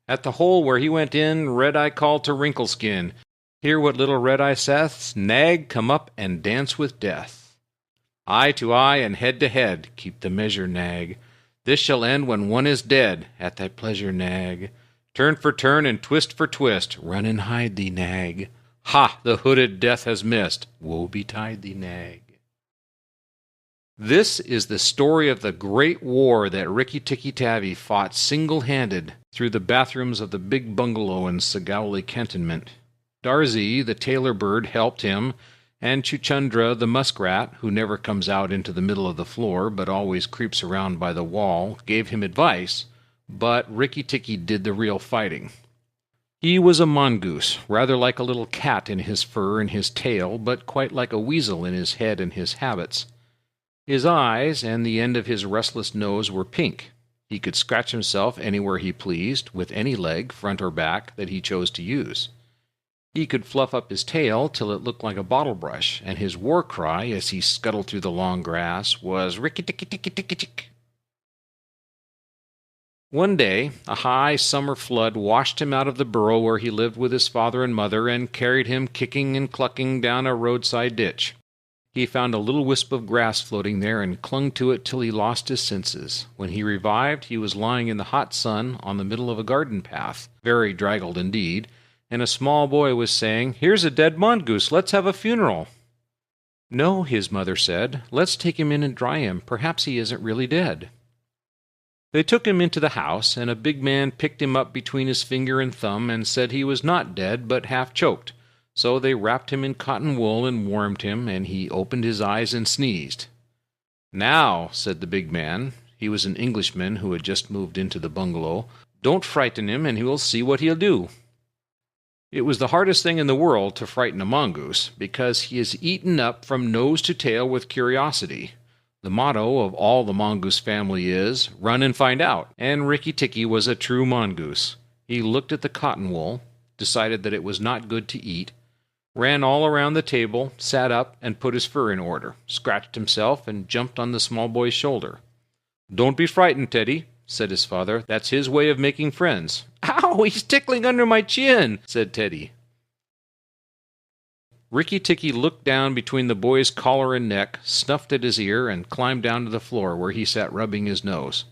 At the hole where he went in, Red-Eye called to Wrinkleskin, "Hear what little Red-Eye saith, Nag, come up and dance with death. Eye to eye and head to head, keep the measure, Nag. This shall end when one is dead, at thy pleasure, Nag. Turn for turn and twist for twist, run and hide thee, Nag. Ha! The hooded death has missed, woe betide thee, Nag." This is the story of the great war that Rikki-Tikki-Tavi fought single-handed through the bathrooms of the big bungalow in Sagowli cantonment. Darzee, the tailor bird, helped him, and Chuchundra, the muskrat, who never comes out into the middle of the floor but always creeps around by the wall, gave him advice, but Rikki-Tikki did the real fighting. He was a mongoose, rather like a little cat in his fur and his tail, but quite like a weasel in his head and his habits. His eyes and the end of his restless nose were pink. He could scratch himself anywhere he pleased, with any leg, front or back, that he chose to use. He could fluff up his tail till it looked like a bottle brush, and his war cry, as he scuttled through the long grass, was "Rikki-Tikki-Tikki-Tikki-Tick." One day, a high summer flood washed him out of the burrow where he lived with his father and mother, and carried him kicking and clucking down a roadside ditch. He found a little wisp of grass floating there and clung to it till he lost his senses. When he revived, he was lying in the hot sun on the middle of a garden path, very draggled indeed, and a small boy was saying, "Here's a dead mongoose, let's have a funeral." "No," his mother said, "let's take him in and dry him. Perhaps he isn't really dead." They took him into the house, and a big man picked him up between his finger and thumb and said he was not dead, but half choked. So they wrapped him in cotton wool and warmed him, and he opened his eyes and sneezed. "Now," said the big man, he was an Englishman who had just moved into the bungalow, "don't frighten him, and he will see what he'll do." It was the hardest thing in the world to frighten a mongoose, because he is eaten up from nose to tail with curiosity. The motto of all the mongoose family is, "Run and find out," and Rikki-Tikki was a true mongoose. He looked at the cotton wool, decided that it was not good to eat, ran all around the table, sat up and put his fur in order, scratched himself, and jumped on the small boy's shoulder. "Don't be frightened, Teddy," said his father. "That's his way of making friends." "Ow, he's tickling under my chin," said Teddy. Rikki-Tikki looked down between the boy's collar and neck, snuffed at his ear, and climbed down to the floor where he sat rubbing his nose.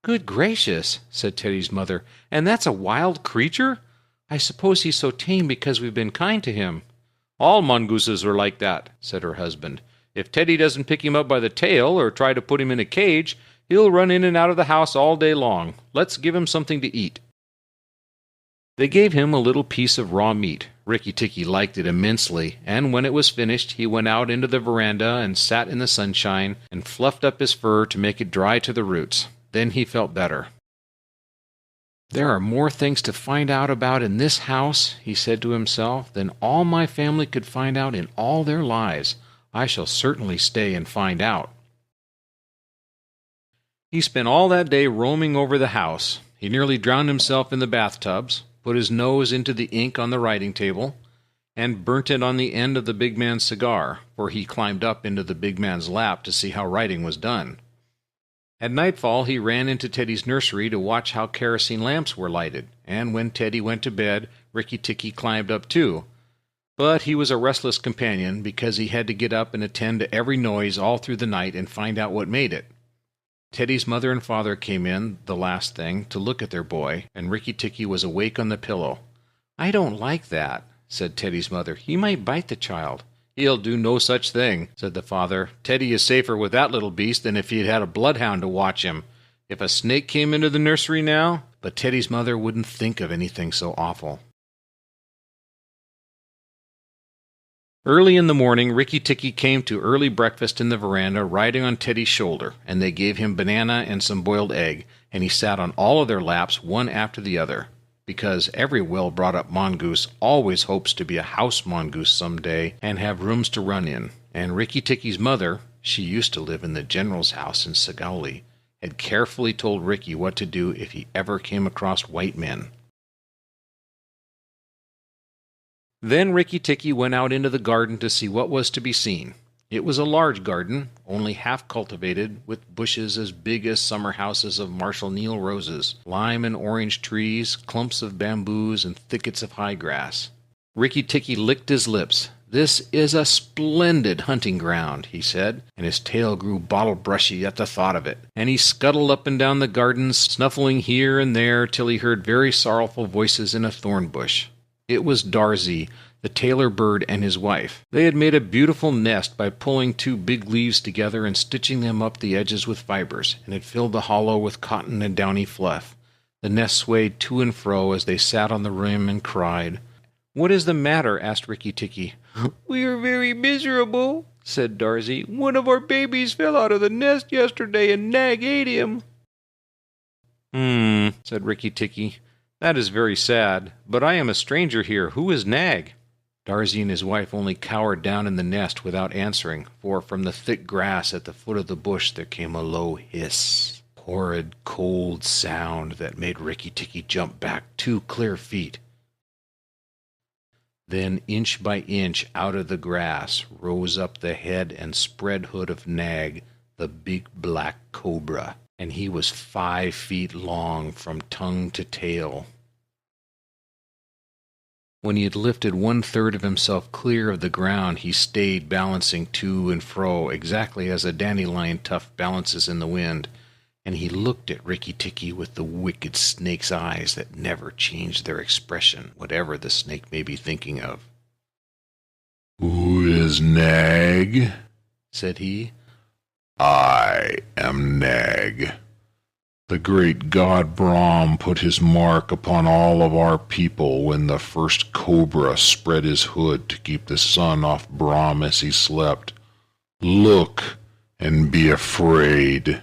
"Good gracious," said Teddy's mother, "and that's a wild creature? I suppose he's so tame because we've been kind to him." "All mongooses are like that," said her husband. "If Teddy doesn't pick him up by the tail or try to put him in a cage, he'll run in and out of the house all day long. Let's give him something to eat." They gave him a little piece of raw meat. Rikki-Tikki liked it immensely, and when it was finished he went out into the veranda and sat in the sunshine and fluffed up his fur to make it dry to the roots. Then he felt better. "There are more things to find out about in this house," he said to himself, "than all my family could find out in all their lives. I shall certainly stay and find out." He spent all that day roaming over the house. He nearly drowned himself in the bathtubs, put his nose into the ink on the writing table, and burnt it on the end of the big man's cigar, for he climbed up into the big man's lap to see how writing was done. At nightfall he ran into Teddy's nursery to watch how kerosene lamps were lighted, and when Teddy went to bed, Rikki-Tikki climbed up too. But he was a restless companion, because he had to get up and attend to every noise all through the night and find out what made it. Teddy's mother and father came in, the last thing, to look at their boy, and Rikki-Tikki was awake on the pillow. "I don't like that," said Teddy's mother. "He might bite the child." "He'll do no such thing," said the father. "Teddy is safer with that little beast than if he had had a bloodhound to watch him. If a snake came into the nursery now—" But Teddy's mother wouldn't think of anything so awful. Early in the morning, Rikki-Tikki came to early breakfast in the veranda riding on Teddy's shoulder, and they gave him banana and some boiled egg, and he sat on all of their laps one after the other, because every well-brought-up mongoose always hopes to be a house mongoose some day and have rooms to run in, and Rikki-Tikki's mother, she used to live in the general's house in Sagowli, had carefully told Rikki what to do if he ever came across white men. Then Rikki-Tikki went out into the garden to see what was to be seen. It was a large garden, only half cultivated, with bushes as big as summer houses of Marshal Niel roses, lime and orange trees, clumps of bamboos, and thickets of high grass. Rikki Tikki licked his lips. "This is a splendid hunting ground," he said, and his tail grew bottle-brushy at the thought of it. And he scuttled up and down the garden, snuffling here and there, till he heard very sorrowful voices in a thorn bush. It was Darzee, the tailor bird, and his wife. They had made a beautiful nest by pulling two big leaves together and stitching them up the edges with fibers, and had filled the hollow with cotton and downy fluff. The nest swayed to and fro as they sat on the rim and cried. "What is the matter?" asked Rikki Tikki. "We are very miserable," said Darzee. "One of our babies fell out of the nest yesterday, and Nag ate him." Said Rikki Tikki. "That is very sad, but I am a stranger here. Who is Nag?" Darzee and his wife only cowered down in the nest without answering, for from the thick grass at the foot of the bush there came a low hiss, horrid, cold sound that made Rikki Tikki jump back 2 clear feet. Then, inch by inch, out of the grass rose up the head and spread hood of Nag, the big black cobra, and he was 5 feet long from tongue to tail. When he had lifted 1/3 of himself clear of the ground, he stayed balancing to and fro, exactly as a dandelion tuft balances in the wind, and he looked at Rikki Tikki with the wicked snake's eyes that never change their expression, whatever the snake may be thinking of. "Who is Nag?" said he. "I am Nag. The great god Brahm put his mark upon all of our people when the first cobra spread his hood to keep the sun off Brahm as he slept. Look and be afraid."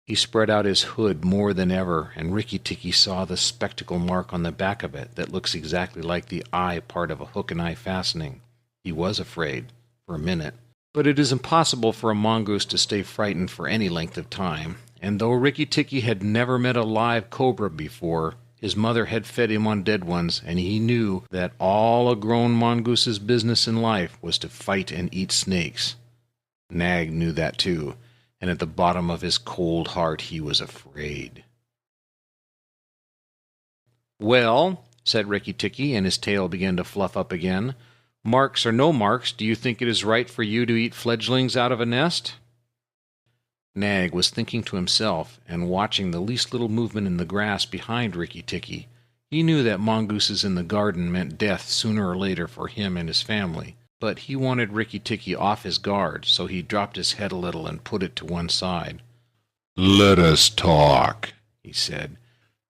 He spread out his hood more than ever, and Rikki Tikki saw the spectacle mark on the back of it that looks exactly like the eye part of a hook and eye fastening. He was afraid, for a minute. But it is impossible for a mongoose to stay frightened for any length of time, and though Rikki Tikki had never met a live cobra before, his mother had fed him on dead ones, and he knew that all a grown mongoose's business in life was to fight and eat snakes. Nag knew that too, and at the bottom of his cold heart he was afraid. "Well," said Rikki Tikki, and his tail began to fluff up again, "marks or no marks, do you think it is right for you to eat fledglings out of a nest?" Nag was thinking to himself, and watching the least little movement in the grass behind Rikki Tikki. He knew that mongooses in the garden meant death sooner or later for him and his family, but he wanted Rikki Tikki off his guard, so he dropped his head a little and put it to one side. "Let us talk," he said.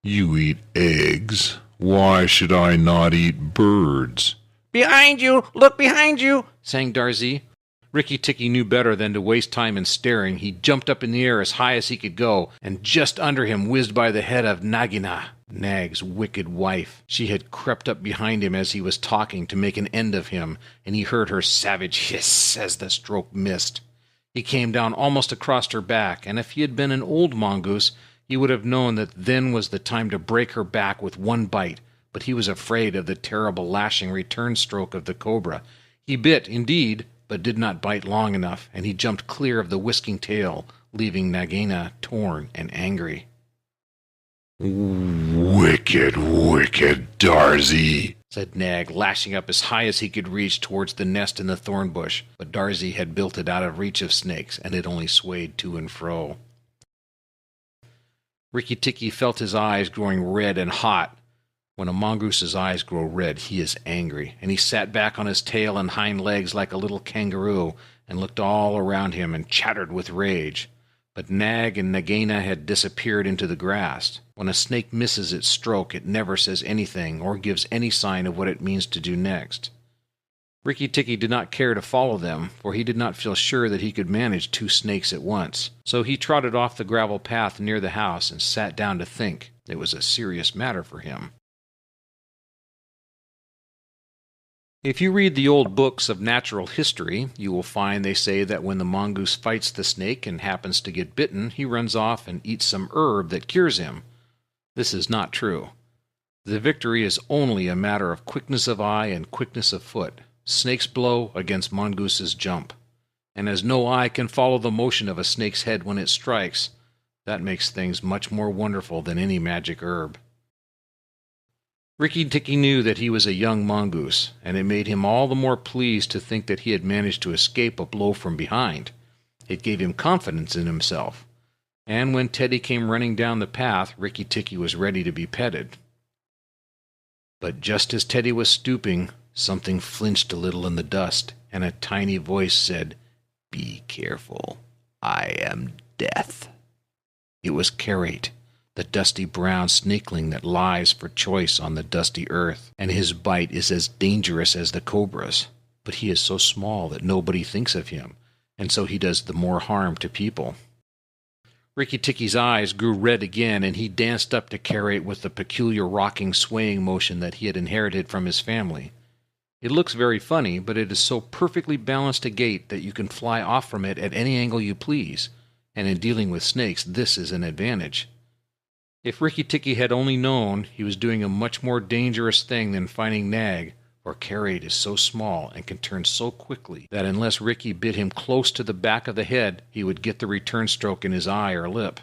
"You eat eggs. Why should I not eat birds?" "Behind you! Look behind you!" sang Darzee. Rikki Tikki knew better than to waste time in staring. He jumped up in the air as high as he could go, and just under him whizzed by the head of Nagina, Nag's wicked wife. She had crept up behind him as he was talking to make an end of him, and he heard her savage hiss as the stroke missed. He came down almost across her back, and if he had been an old mongoose, he would have known that then was the time to break her back with one bite, but he was afraid of the terrible lashing return stroke of the cobra. He bit, indeed, but did not bite long enough, and he jumped clear of the whisking tail, leaving Nagina torn and angry. "Wicked, wicked Darzee," said Nag, lashing up as high as he could reach towards the nest in the thorn bush, but Darzee had built it out of reach of snakes, and it only swayed to and fro. Rikki Tikki felt his eyes growing red and hot. When a mongoose's eyes grow red, he is angry, and he sat back on his tail and hind legs like a little kangaroo, and looked all around him and chattered with rage. But Nag and Nagina had disappeared into the grass. When a snake misses its stroke, it never says anything or gives any sign of what it means to do next. Rikki Tikki did not care to follow them, for he did not feel sure that he could manage 2 snakes at once. So he trotted off the gravel path near the house and sat down to think. It was a serious matter for him. If you read the old books of natural history, you will find they say that when the mongoose fights the snake and happens to get bitten, he runs off and eats some herb that cures him. This is not true. The victory is only a matter of quickness of eye and quickness of foot. Snakes blow against mongooses jump. and as no eye can follow the motion of a snake's head when it strikes, that makes things much more wonderful than any magic herb. Rikki Tikki knew that he was a young mongoose, and it made him all the more pleased to think that he had managed to escape a blow from behind. It gave him confidence in himself, and when Teddy came running down the path, Rikki Tikki was ready to be petted. But just as Teddy was stooping, something flinched a little in the dust, and a tiny voice said, "Be careful, I am Death." It was Karait, the dusty brown snakeling that lies for choice on the dusty earth, and his bite is as dangerous as the cobra's. But he is so small that nobody thinks of him, and so he does the more harm to people. Rikki Tikki's eyes grew red again, and he danced up to Karait with the peculiar rocking, swaying motion that he had inherited from his family. It looks very funny, but it is so perfectly balanced a gait that you can fly off from it at any angle you please, and in dealing with snakes this is an advantage. If Rikki Tikki had only known, he was doing a much more dangerous thing than fighting Nag, for Karait is so small and can turn so quickly that unless Rikki bit him close to the back of the head, he would get the return stroke in his eye or lip.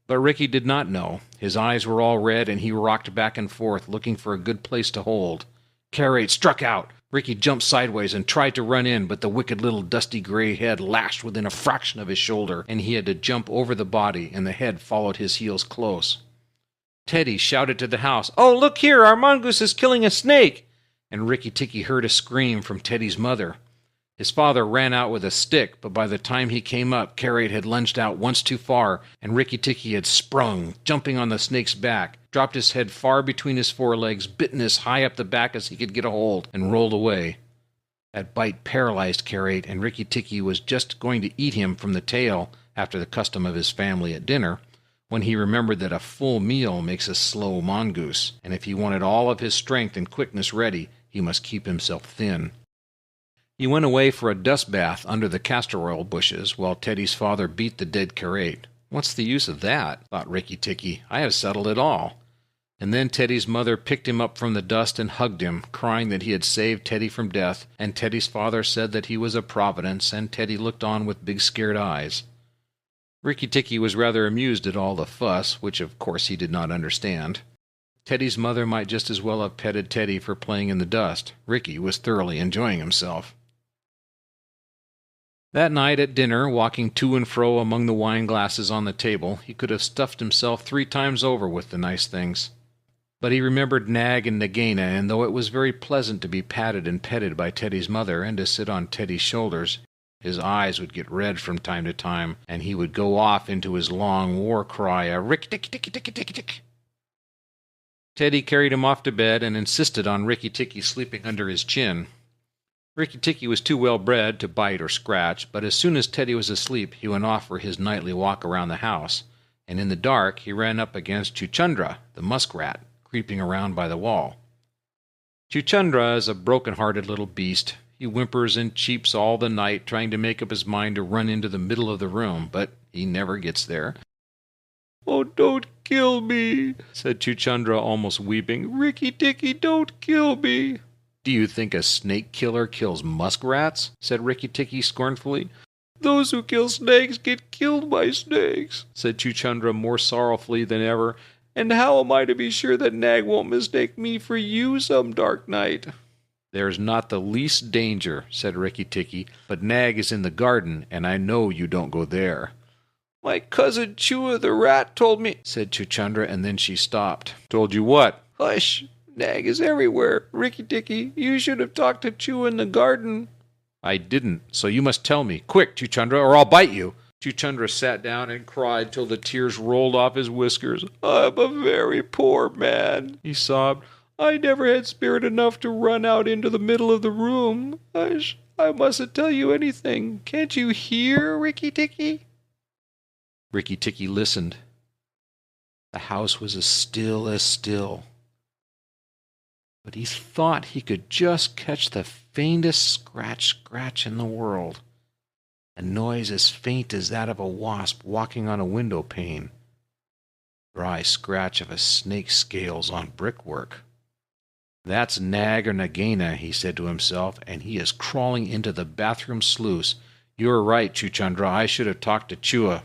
But Rikki did not know. His eyes were all red, and he rocked back and forth, looking for a good place to hold. Karait struck out. Rikki jumped sideways and tried to run in, but the wicked little dusty gray head lashed within a fraction of his shoulder, and he had to jump over the body, and the head followed his heels close. Teddy shouted to the house, "Oh, look here, our mongoose is killing a snake!" And Rikki Tikki heard a scream from Teddy's mother. His father ran out with a stick, but by the time he came up, Karait had lunged out once too far, and Rikki Tikki had sprung, jumping on the snake's back, dropped his head far between his forelegs, bitten as high up the back as he could get a hold, and rolled away. That bite paralyzed Karait, and Rikki Tikki was just going to eat him from the tail, after the custom of his family at dinner, when he remembered that a full meal makes a slow mongoose, and if he wanted all of his strength and quickness ready, he must keep himself thin. He went away for a dust bath under the castor oil bushes, while Teddy's father beat the dead Karait. "What's the use of that?" thought Rikki Tikki. "I have settled it all." And then Teddy's mother picked him up from the dust and hugged him, crying that he had saved Teddy from death, and Teddy's father said that he was a providence, and Teddy looked on with big scared eyes. Rikki Tikki was rather amused at all the fuss, which of course he did not understand. Teddy's mother might just as well have petted Teddy for playing in the dust. Rikki was thoroughly enjoying himself. That night at dinner, walking to and fro among the wine glasses on the table, he could have stuffed himself 3 times over with the nice things. But he remembered Nag and Nagaina, and though it was very pleasant to be patted and petted by Teddy's mother and to sit on Teddy's shoulders, his eyes would get red from time to time, and he would go off into his long war cry, a rick-tick-tick-tick-tick-tick. Teddy carried him off to bed and insisted on Rikki Tikki sleeping under his chin. Rikki Tikki was too well bred to bite or scratch, but as soon as Teddy was asleep, he went off for his nightly walk around the house, and in the dark he ran up against Chuchundra, the muskrat, creeping around by the wall. Chuchundra is a broken-hearted little beast. He whimpers and cheeps all the night, trying to make up his mind to run into the middle of the room, but he never gets there. "Oh, don't kill me," said Chuchundra, almost weeping. "Rikki Tikki, don't kill me." "Do you think a snake killer kills muskrats?" said Rikki Tikki scornfully. "Those who kill snakes get killed by snakes," said Chuchundra more sorrowfully than ever. "And how am I to be sure that Nag won't mistake me for you some dark night?" "There's not the least danger," said Rikki Tikki, "but Nag is in the garden, and I know you don't go there." "My cousin Chua the rat told me," said Chuchundra, and then she stopped. "Told you what?" "Hush! Nag is everywhere. Rikki Tikki, you should have talked to Chua in the garden." "I didn't, so you must tell me. Quick, Chuchundra, or I'll bite you." Chuchundra sat down and cried till the tears rolled off his whiskers. "I'm a very poor man," he sobbed. "I never had spirit enough to run out into the middle of the room. Hush, I mustn't tell you anything. Can't you hear, Rikki Tikki?" Rikki Tikki listened. The house was as still. But he thought he could just catch the faintest scratch in the world. A noise as faint as that of a wasp walking on a window pane. Dry scratch of a snake's scales on brickwork. "That's Nag or Nagaina," he said to himself, "and he is crawling into the bathroom sluice. You are right, Chuchundra. I should have talked to Chua."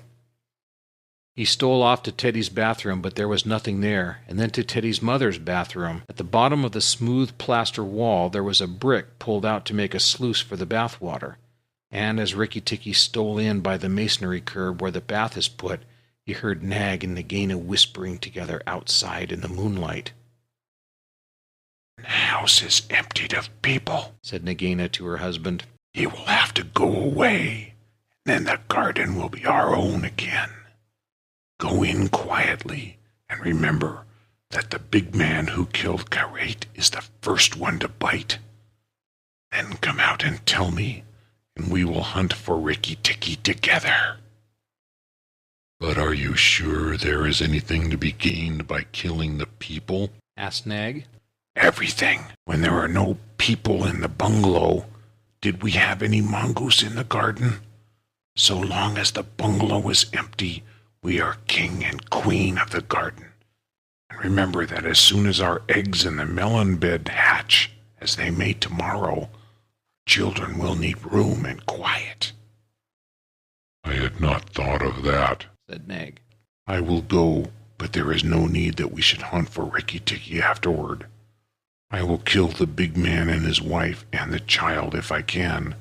He stole off to Teddy's bathroom, but there was nothing there, and then to Teddy's mother's bathroom. At the bottom of the smooth plaster wall there was a brick pulled out to make a sluice for the bath water, and as Rikki Tikki stole in by the masonry curb where the bath is put, he heard Nag and Nagaina whispering together outside in the moonlight. "The house is emptied of people," said Nagaina to her husband. "He will have to go away, and then the garden will be our own again. Go in quietly, and remember that the big man who killed Karait is the first one to bite. Then come out and tell me, and we will hunt for Rikki Tikki together." "But are you sure there is anything to be gained by killing the people?" asked Nag. "Everything. When there are no people in the bungalow, did we have any mongoose in the garden? So long as the bungalow is empty, we are king and queen of the garden. And remember that as soon as our eggs in the melon bed hatch, as they may tomorrow, children will need room and quiet." "I had not thought of that," said Nag. "I will go, but there is no need that we should hunt for Rikki Tikki afterward. I will kill the big man and his wife and the child if I can,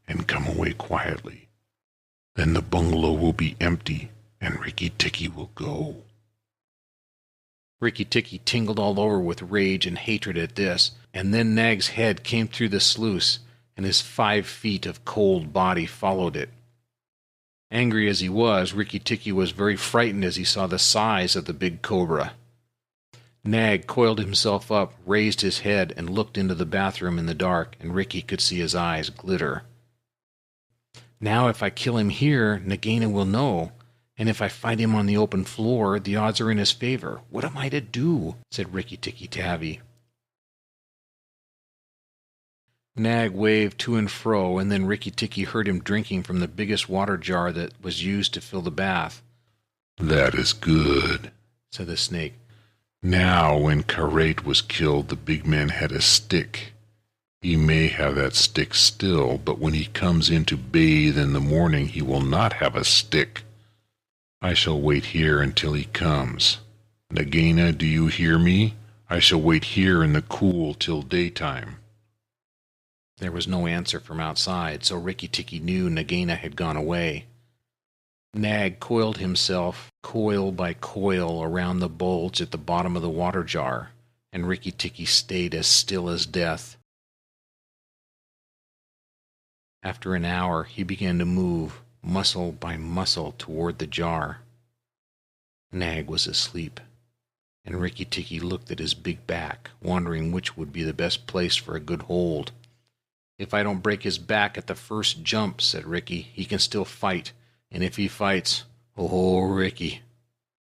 and come away quietly. Then the bungalow will be empty, and Rikki Tikki will go." Rikki Tikki tingled all over with rage and hatred at this, and then Nag's head came through the sluice, and his 5 feet of cold body followed it. Angry as he was, Rikki Tikki was very frightened as he saw the size of the big cobra. Nag coiled himself up, raised his head, and looked into the bathroom in the dark, and Rikki could see his eyes glitter. "Now if I kill him here, Nagaina will know, and if I fight him on the open floor, the odds are in his favor. What am I to do?" said Rikki Tikki Tavi. Nag waved to and fro, and then Rikki Tikki heard him drinking from the biggest water jar that was used to fill the bath. "That is good," said the snake. "Now when Karait was killed, the big man had a stick. He may have that stick still, but when he comes in to bathe in the morning, he will not have a stick. I shall wait here until he comes. Nagaina, do you hear me? I shall wait here in the cool till daytime." There was no answer from outside, so Rikki Tikki knew Nagaina had gone away. Nag coiled himself, coil by coil, around the bulge at the bottom of the water jar, and Rikki Tikki stayed as still as death. After an hour, he began to move, muscle by muscle, toward the jar. Nag was asleep, and Rikki Tikki looked at his big back, wondering which would be the best place for a good hold. "If I don't break his back at the first jump," said Rikki, "he can still fight, and if he fights, oh, Rikki,